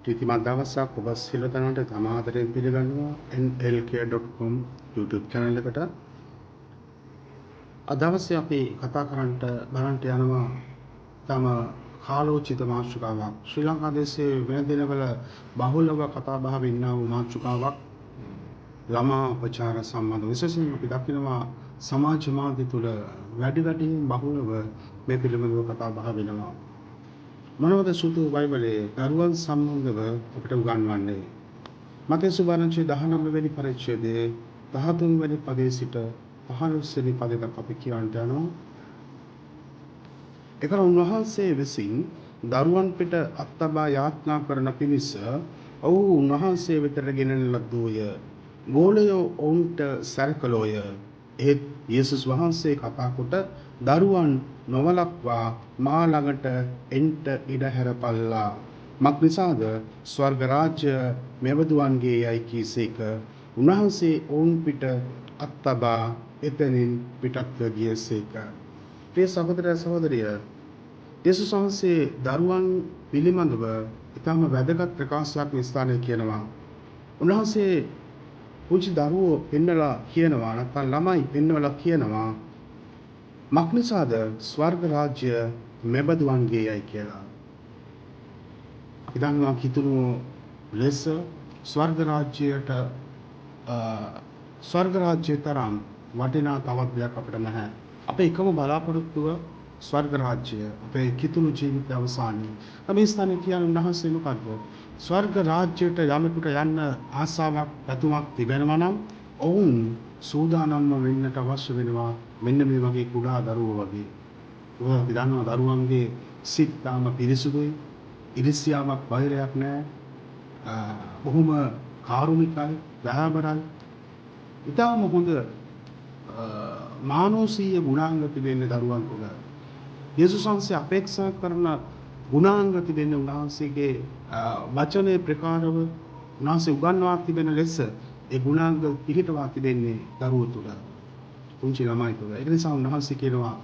ප්‍රීතිමත් දවසක් ඔබ සියලු දෙනාට තමාදරෙන් පිළිගන්නවා nlk.com YouTube channel එකට. අද දවසේ අපි කතා කරන්නට බලන්නට යනවා තම කාලෝචිත මාතෘකාවක්. ශ්‍රී ලංකා දේශයේ වෙන දිනවල බහුලව කතා බහ වෙන්නා වූ මාතෘකාවක් ළමා උපචාර සම්බන්ධ. විශේෂයෙන්ම අපි දකිනවා සමාජ මාධ්‍ය තුළ වැඩියෙන් බහුලව මේ පිළිබඳව කතා බහ වෙනවා. මොනවද සුදු බයිබලයේ දරුවන් සම්බන්ධව අපිට උගන්වන්නේ? මතේ සුභාරංචි 19 වෙනි පරිච්ඡේදයේ 13 වෙනි පදයේ සිට 15 වෙනි පදය දක්වා අපි කියවන්ට යනවා. ඒකර උන්වහන්සේ විසින් දරුවන් පිට අත්තබා යාඥා කරන පිණිස ඔහු උන්වහන්සේ වෙතට ගෙනෙන ලද්දෝය. ගෝලයෝ ඔවුන්ට සැරකලෝය. ඒත් යේසුස් වහන්සේ කතා කොට දරුවන් නොවලක්වා මා ළඟට එන්ට ඉඩ හැරපල්ලා. මක් නිසාද? ස්වර්ග රාජ්‍ය මෙවදුවන්ගේ යයි කීසේක. උන්වහන්සේ ඔවුන් පිට අත්තබා එතනින් පිටත්ව ගියසේක. ප්‍රිය සහෝදර සහෝදරිය, යේසුස් වහන්සේ දරුවන් පිළිබඳව ඉතාම වැදගත් ප්‍රකාශයක් මේ ස්ථානයේ කියනවා. උන්වහන්සේ පුංචි දරුවෝ පෙන්නලා කියනවා, නැත්නම් ළමයි පෙන්නවලා කියනවා, මක් නිසාද ස්වර්ග රාජ්‍ය මෙබඳුන්ගේ යයි කියලා. අපි දන්නවා කිතුණු ලෙස ස්වර්ග රාජ්‍යයේ තරම් වටිනා තවත් දෙයක් අපිට නැහැ. අපේ එකම බලාපොරොත්තුව ස්වර්ග රාජ්‍යය. අපේ කිතුණු ජීවිත අවසානයේ. මේ ස්ථානයේ කියන්නේ උන්වහන්සේ මොකද්ද? ස්වර්ග රාජ්‍යයට යමෙකුට යන්න ආසාවක්, පැතුමක් තිබෙනවා නම් ඔවුන් සූදානම්ව වෙන්නට අවශ්‍ය වෙනවා. මෙන්න මේ වගේ කුඩා දරුවෝ වගේ. අපි දන්නවා දරුවන්ගේ සිත් තාම පිරිසුදුයි. ඉරිසියාවක් බාහිරයක් නැහැ. බොහොම කාරුණිකයි, දයාබරයි. ඊටම හොඳ මානවීය ගුණාංග තිබෙන දරුවන් තුළ යේසුස් වහන්සේ අපේක්ෂා කරන ගුණාංග තිබෙන උන්වහන්සේගේ වචනේ ප්‍රකාරව උන්වහන්සේ උගන්වා තිබෙන ලෙස ඒ ගුණාංග පිළිටවා තිබෙන්නේ දරුවෝ තුළ, පුංචි ළමයි තුළ. ඒ නිසා උන්වහන්සේ කියනවා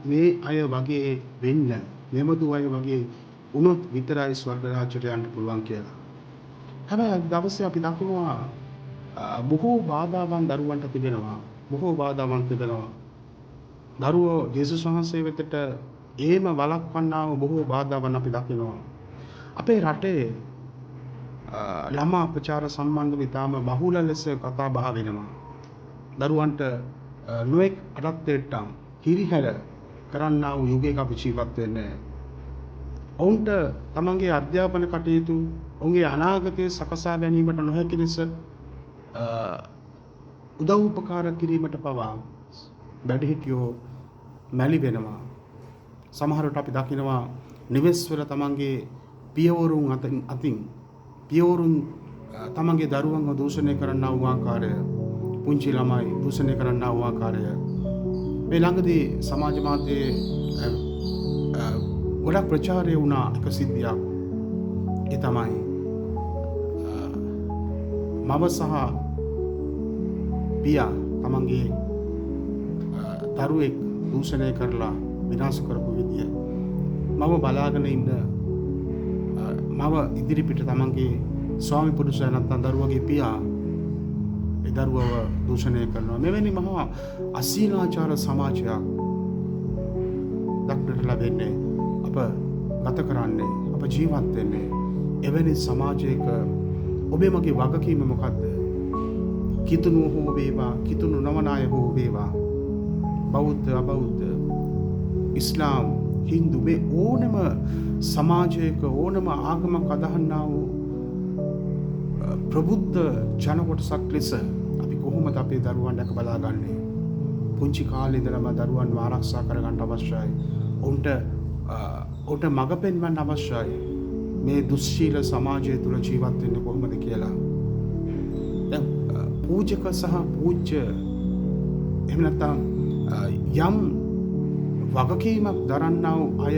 මේ අය වගේ වෙන්න, මෙබඳු අය වගේ වුණොත් විතරයි ස්වර්ග රාජ්‍යයට යන්න පුළුවන් කියලා. හැබැයි දවසේ අපි දකිනවා බොහෝ බාධාවන් දරුවන්ට තිබෙනවා. දරුවෝ යේසුස් වහන්සේ වෙතට ඒම වළක්වන්නා වූ බොහෝ බාධාවන් අපි දකිනවා. අපේ රටේ ළමා අපචාර සම්බන්ධව ඉතාම බහුල ලෙස කතා බහ වෙනවා. දරුවන්ට නොඑක් අඩත්තේට්ටම් හිරිහැර කරන්නා වූ යුගයක අපි ජීවත් වෙන්නේ. ඔවුන්ට තමන්ගේ අධ්‍යාපන කටයුතු, ඔවුන්ගේ අනාගතය සකසා ගැනීමට නොහැකි ලෙස උදව් උපකාර කිරීමට පවා වැඩිහිටියෝ මැලි වෙනවා. සමහරවිට අපි දකිනවා නිවෙස්වල තමන්ගේ පියවරුන් අතින් තමන්ගේ දරුවන්ව දූෂණය කරන්නා වූ ආකාරය, පුංචි ළමයි දූෂණය කරන්නා වූ ආකාරය මේ ළඟදී සමාජ මාධ්‍යයේ ගොඩක් ප්‍රචාරය වුණා එක සිද්ධියක්. ඒ තමයි මව සහ පියා තමන්ගේ දරුවෙක් දූෂණය කරලා විනාශ කරපු විදිය. මම බලාගෙන ඉන්න මව ඉදිරිපිට තමන්ගේ ස්වාමි පුරුෂයා නැත්නම් දරුවගේ පියා ඒ දරුවව දූෂණය කරනවා. මෙවැනි මහා අසීලාචාර සමාජයක් දක්නට ලැබෙන්නේ, අප ගත කරන්නේ, අප ජීවත් වෙන්නේ එවැනි සමාජයක. ඔබේ මගේ වගකීම මොකද්ද? කිතුණු හෝ වේවා, කිතුණු නොවන අය හෝ වේවා, බෞද්ධ අබෞද්ධ, ඉස්ලාම්, හින්දු, මේ ඕනම සමාජයක ඕනම ආගමක් අදහන්නා වූ ප්‍රබුද්ධ ජන කොටසක් ලෙස අපි කොහොමද අපේ දරුවන් දැක බලාගන්නේ? පුංචි කාලේ ඉඳලම දරුවන්ව ආරක්ෂා කරගන්න අවශ්‍යයි. ඔවුන්ට මඟ පෙන්වන්න අවශ්‍යයි. මේ දුස්සීල සමාජය තුළ ජීවත් වෙන්නේ කොහොමද කියලා. දැන් පූජක සහ පූජ්‍ය එහෙම නැත්නම් යම් වගකීමක් දරන්නා වූ අය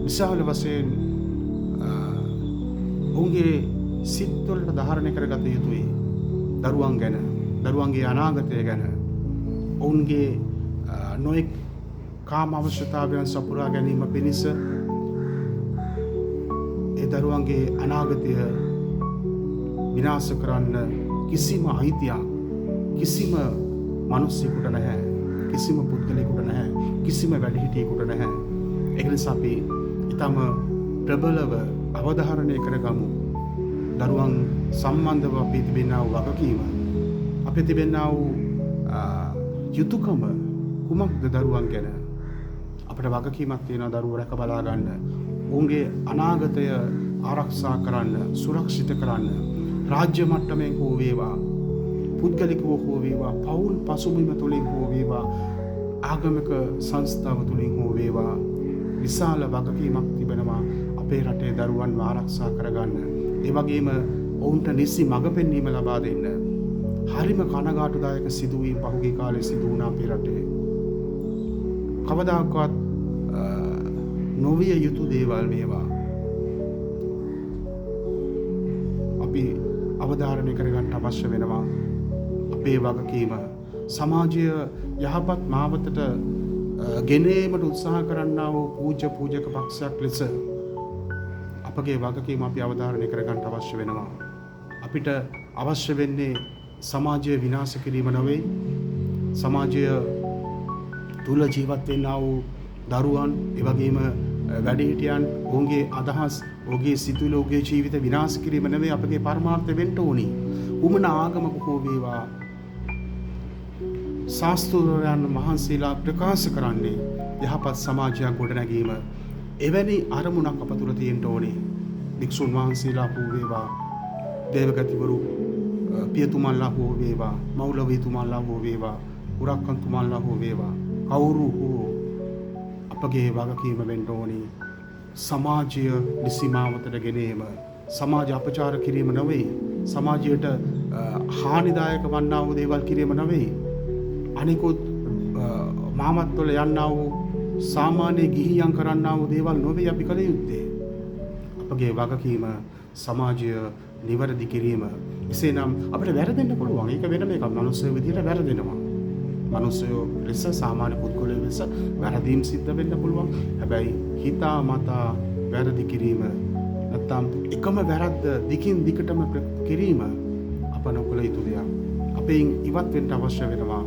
විශාල වශයෙන් ඔවුන්ගේ සිත්වලට ධාරණය කරගත යුතුයි. දරුවන් ගැන, දරුවන්ගේ අනාගතය ගැන, ඔවුන්ගේ නොයෙක් කාම අවශ්‍යතාවයන් සපුරා ගැනීම පිණිස ඒ දරුවන්ගේ අනාගතය විනාශ කරන්න කිසිම අයිතියක් කිසිම මිනිසෙකුට නැහැ. කිසිම පුද්ගලයෙකුට නැහැ. කිසිම වැඩිහිටියෙකුට නැහැ. ඒක නිසා අපි ඊටම ප්‍රබලව අවධාරණය කරගමු. දරුවන් සම්බන්ධව අපි තිබෙනා වූ වගකීම, අපි තිබෙනා වූ යුතුයකම කුමක්ද දරුවන් ගැන? අපිට වගකීමක් තියෙනවා දරුවෝ රැක බලා ගන්න. ඔවුන්ගේ අනාගතය ආරක්ෂා කරන්න, සුරක්ෂිත කරන්න. රාජ්‍ය මට්ටමින් හෝ වේවා, පුද්ගලිකව හෝ වේවා, පෞල් පසුබිම තුළින් හෝ වේවා, ආගමික සංස්ථාව තුළින් හෝ වේවා, විශාල වගකීමක් තිබෙනවා අපේ රටේ දරුවන් ආරක්ෂා කරගන්න. ඒ වගේම ඔවුන්ට නිසි මඟ පෙන්වීම ලබා දෙන්න. හරිම කනගාටුදායක සිදුවීම් පහුගිය කාලේ සිදු වුණා අපේ රටේ. කවදාකවත් නොවිය යුතු දේවල් මේවා. අපි අවධාරණය කරගන්න අවශ්‍ය වෙනවා අපේ වගකීම. සමාජය යහපත් මාවතට ගෙනීමට උත්සාහ කරන්නා වූ පූජක පක්ෂයක් ලෙස අපගේ වගකීම අපි අවධාරණය කරගන්න අවශ්‍ය වෙනවා. අපිට අවශ්‍ය වෙන්නේ සමාජය විනාශ කිරීම නෙවෙයි. සමාජය තුල ජීවත් වෙන්නා වූ දරුවන්, ඒ වගේම වැඩිහිටියන්, ඔවුන්ගේ අදහස්, ඔවුන්ගේ සිතුවිලි, ඔවුන්ගේ ජීවිත විනාශ කිරීම නෙවෙයි අපගේ පරමාර්ථය වෙන්න ඕනි. උමන ආගමක හෝ වේවා ශාස්ත්‍රඥයන් මහන්සියලා ප්‍රකාශ කරන්නේ යහපත් සමාජයක් ගොඩනැගීම. එවැනි අරමුණක් අප තුළ තියෙන්න ඕනේ. භික්ෂුන් වහන්සේලා හෝ වේවා, දේවගතිවරු පියතුමන්ලා හෝ වේවා, මෞලවීතුමන්ලා හෝ වේවා, උරක්කන්තුමන්ලා හෝ වේවා, කවුරු හෝ අපගේ වගකීම වෙන්න ඕනේ සමාජය නිසිමාවතට ගෙනීම. සමාජ අපචාර කිරීම නෙවෙයි, සමාජයට හානිදායක වන්නා වූ දේවල් කිරීම නෙවෙයි, අනිකුත් මාමත්වල යන්නා වූ සාමාන්‍ය ගිහියන් කරන්නා වූ දේවල් නොවේ අපි කළ යුත්තේ. අපගේ වගකීම සමාජය නිවැරදි කිරීම. එසේනම් අපිට වැරදෙන්න පුළුවන්. ඒක වෙනම එකක්. මනුස්සය විදියට වැරදෙනවා. මනුස්සයෝ ලෙස, සාමාන්‍ය පුද්ගලයෝ ලෙස වැරදීම් සිද්ධ වෙන්න පුළුවන්. හැබැයි හිතා මතා වැරදි කිරීම නැත්නම් එකම වැරද්ද දිගින් දිගටම කිරීම අප නොකළ යුතු දෙයක්. අපෙන් ඉවත් වෙන්න අවශ්‍ය වෙනවා.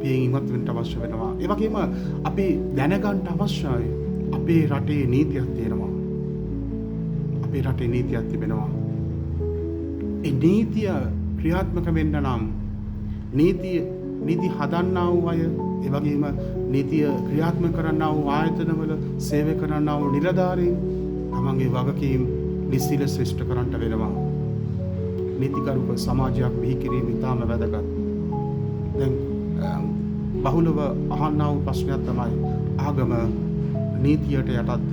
ඉවත් වෙන්න අවශ්‍ය වෙනවා. ඒ වගේම අපි දැනගන්න අවශ්‍යයි අපේ රටේ නීතියක් තියෙනවා. අපේ රටේ නීතියක් තිබෙනවා. ඒ නීතිය ක්‍රියාත්මක වෙන්න නම් නීති හදන්නා වූ අය, ඒ වගේම නීතිය ක්‍රියාත්මක කරන්නා වූ ආයතනවල සේවය කරන්නා වූ නිලධාරීන් තමන්ගේ වගකීම් නිසිල ශ්‍රේෂ්ඨ කරන්නට වෙනවා. නීතිකරුක සමාජයක් බිහි කිරීම ඉතාම වැදගත්. දැන් බහුලව අහන්නා වූ ප්‍රශ්නයක් තමයි ආගම නීතියට යටත්ද?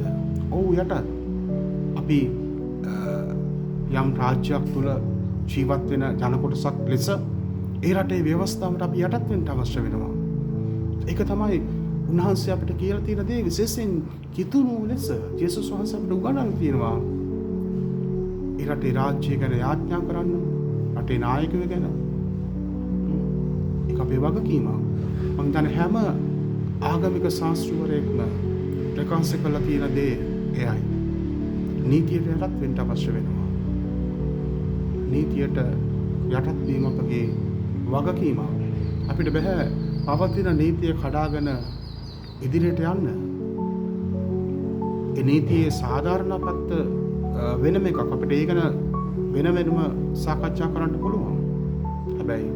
ඔව් යටත්. අපි යම් රාජ්‍යයක් තුළ ජීවත් වෙන ජන කොටසක් ලෙස ඒ රටේ ව්‍යවස්ථාවට අපි යටත් වෙන්න අවශ්‍ය වෙනවා. ඒක තමයි උන්වහන්සේ අපිට කියලා තියෙන දේ. විශේෂයෙන් කිතුණු ලෙස ජේසුස් වහන්සේ අපිට උගන්වලා තියෙනවා. ඒ රටේ රාජ්‍යය ගැන යාඥා කරන්න, රටේ නායකයෝ ගැන. ඒක අපේ වගකීම. මම හිතන්නේ හැම ආගමික ශාස්ත්‍රවරයෙක්ම ප්‍රකාශ කළා තියෙන දේ එයයි. නීතියට යටත් වෙන්න අවශ්‍ය වෙනවා. නීතියට යටත් වීම අපගේ වගකීම. අපිට බෑ පවතින නීතිය කඩාගෙන ඉදිරියට යන්න. ඒ නීතියේ සාධාරණ පැත්ත වෙනම එකක්. අපිට ඒක වෙනම සාකච්ඡා කරන්න පුළුවන්. හැබැයි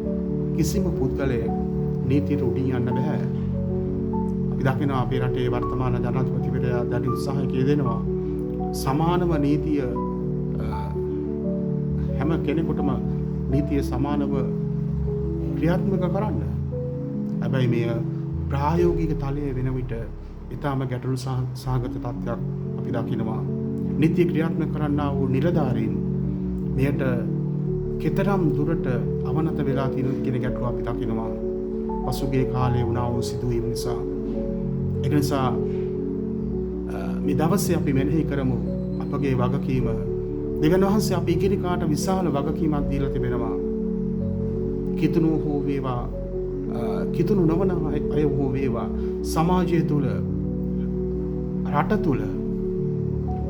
කිසිම පුද්ගලයෙක් නීතියට උඩින් යන්න බෑ. අපි දකිනවා අපේ රටේ වර්තමාන ජනාධිපතිවරයා දැඩි උත්සාහයක යෙදෙනවා සමානව නීතිය හැම කෙනෙකුටම නීතිය සමානව ක්‍රියාත්මක කරන්න. හැබැයි මේ ප්‍රායෝගික තලයේ වෙන විට ඊටාම ගැටලු සහගත තත්ත්වයක් අපි දකිනවා. නීතිය ක්‍රියාත්මක කරන්නා වූ නිලධාරීන් මෙයට කෙතරම් දුරට අවනත වෙලා තියෙනවද කියන ගැටලුව අපි දකිනවා. පසුගිය කාලේ වුණා වූ සිදුවීම් නිසා. ඒක නිසා මේ දවසේ අපි මෙනෙහි කරමු අපගේ වගකීම. දෙවියන් වහන්සේ අපි ඉගෙනකාට විශාල වගකීමක් දීලා තිබෙනවා. කිතුණු හෝ වේවා, කිතුණු නොවන අය හෝ වේවා, සමාජය තුළ, රට තුළ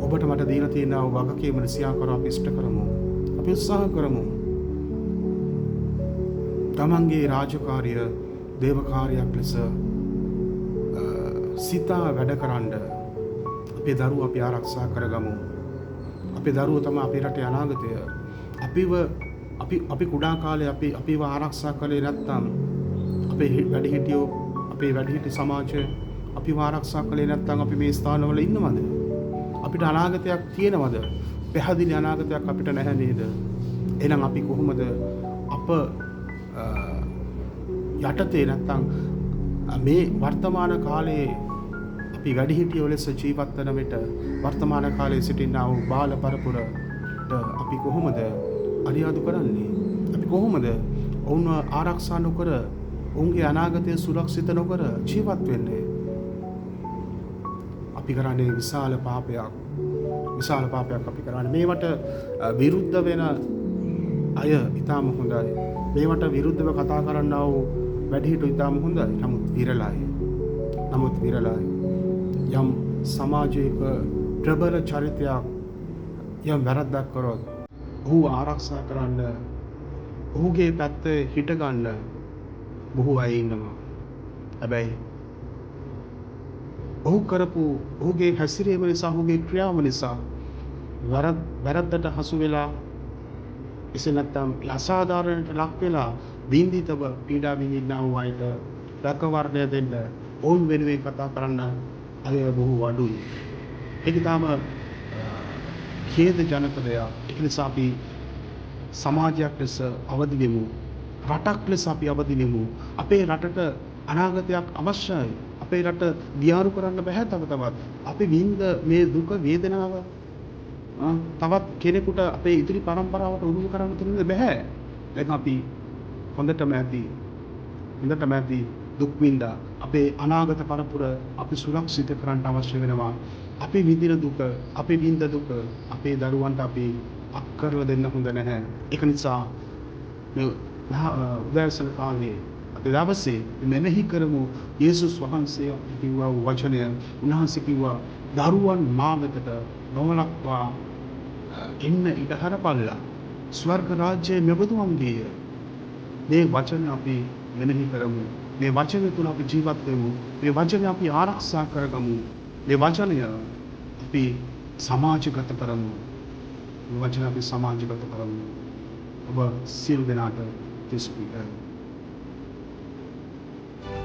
ඔබට මට දීලා තියෙන වගකීම සියාකර අපි ඉෂ්ට කරමු. අපි උත්සාහ කරමු. තමන්ගේ රාජකාරිය දේවකාරයක් ලෙස සිතා වැඩ කරන්න අපේ දරුවෝ අපි ආරක්ෂා කරගමු. අපේ දරුවෝ තමයි අපේ රටේ අනාගතය. අපි කුඩා කාලේ අපිව ආරක්ෂා කළේ නැත්නම් අපේ වැඩිහිටි සමාජය අපිව ආරක්ෂා කළේ නැත්නම් අපි මේ ස්ථානවල ඉන්නවද? අපිට අනාගතයක් තියෙනවද? පැහැදිලි අනාගතයක් අපිට නැහැ නේද? එහෙනම් අපි කොහොමද අප යටතේ නැත්නම් මේ වර්තමාන කාලයේ අපි වැඩිහිටියෝ ලෙස ජීවත් වන විට වර්තමාන කාලයේ සිටිනා වූ බාල පරපුරට අපි කොහොමද අරියාදු කරන්නේ? අපි කොහොමද ඔවුන්ව ආරක්ෂා නොකර ඔවුන්ගේ අනාගතය සුරක්ෂිත නොකර ජීවත් වෙන්නේ? අපි කරන්නේ විශාල පාපයක් අපි කරන්නේ. මේවට විරුද්ධ වෙන අය ඉතාම හොඳයි. මේවට විරුද්ධව කතා කරන්නා වූ වැඩිහිටියෝ ඉතාම හොඳයි. නමුත් විරලයි. යම් සමාජයක ප්‍රබල චරිතයක් යම් වැරද්දක් කරොත් ඔහු ආරක්ෂා කරන්න, ඔහුගේ පැත්තේ හිට ගන්න බොහෝ අය ඉන්නවා. හැබැයි ඔහුගේ හැසිරීම නිසා, ඔහුගේ ක්‍රියාව නිසා වැරද්දට හසු වෙලා එසේ නැත්නම් අසාධාරණයට ලක් වෙලා බින්දිතව පීඩා විඳින්නා වූ අයට රැකවරණය දෙන්න ඔවුන් වෙනුවෙන් කතා කරන්න අය බොහෝ අඩුයි. ඒක තාම ඛේද ජනක දෙයක්. ඒක නිසා අපි සමාජයක් ලෙස අවදි වෙමු. රටක් ලෙස අපි අවදි වෙමු. අපේ රටට අනාගතයක් අවශ්‍යයි. අපේ රට දියාරු කරන්න බෑ තවත්. අපි විඳ මේ දුක වේදනාව තවත් කෙනෙකුට අපේ ඉදිරි පරම්පරාවට උරුම කරන්න දෙන්න බෑ. දැන් අපි හොඳටම ඇති දුක් විඳා අපේ අනාගත පරපුර අපි සුරක්ෂිත කරන්න අවශ්‍ය වෙනවා. අපි විඳින දුක, අපි විඳ දුක අපේ දරුවන්ට අපි අත් කරලා දෙන්න හොඳ නැහැ. ඒක නිසා මේ උදෑසන කාලේ අපි දවසේ මෙනෙහි කරමු යේසුස් වහන්සේ කිව්වා වචනය. උන්වහන්සේ කිව්වා දරුවන් මා වෙතට නොවලක්වා එන්න ඉඩ හරපල්ලා. ස්වර්ග රාජ්‍යය මෙබඳු වන්ගේය. මේ වචන අපි මෙනෙහි කරමු. මේ වචනය තුළ අපි ජීවත් වෙමු. මේ වචනය අපි ආරක්ෂා කරගමු. මේ වචනය අපි සමාජගත කරමු. මේ වචනය අපි සමාජගත කරමු. ඔබ සියලු දෙනාට තිස්පීකර්